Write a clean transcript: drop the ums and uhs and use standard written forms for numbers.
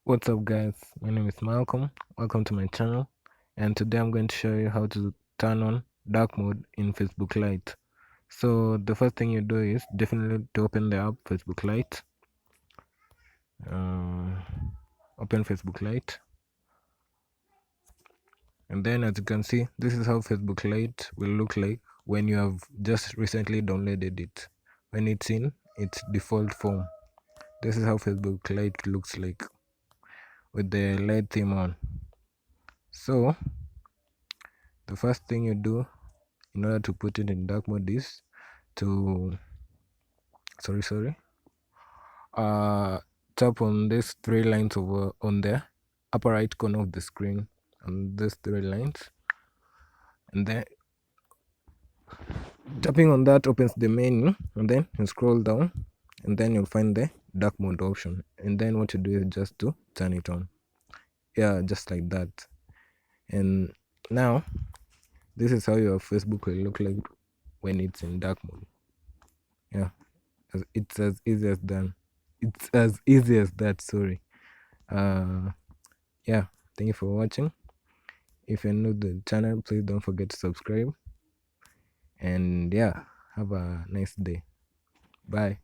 What's up guys, my name is Malcolm. Welcome to my channel, and today I'm going to show you how to turn on dark mode in Facebook Lite. So the first thing you do is definitely to open the app Facebook Lite. Open Facebook Lite, and then as you can see, this is how Facebook Lite will look like when you have just recently downloaded it. When it's in its default form, this is how Facebook Lite looks like with the Lite theme on. So the first thing you do in order to put it in dark mode is to tap on these three lines over on the upper right corner of the screen, and these three lines, and then tapping on that opens the menu, and then you scroll down, and then you'll find the dark mode option, and then what you do is just to turn it on. Yeah, just like that. And now this is how your Facebook will look like when it's in dark mode. Yeah, it's as easy as that. It's as easy as that. Sorry. Yeah, thank you for watching. If you're new to the channel, please don't forget to subscribe, and yeah, have a nice day. Bye.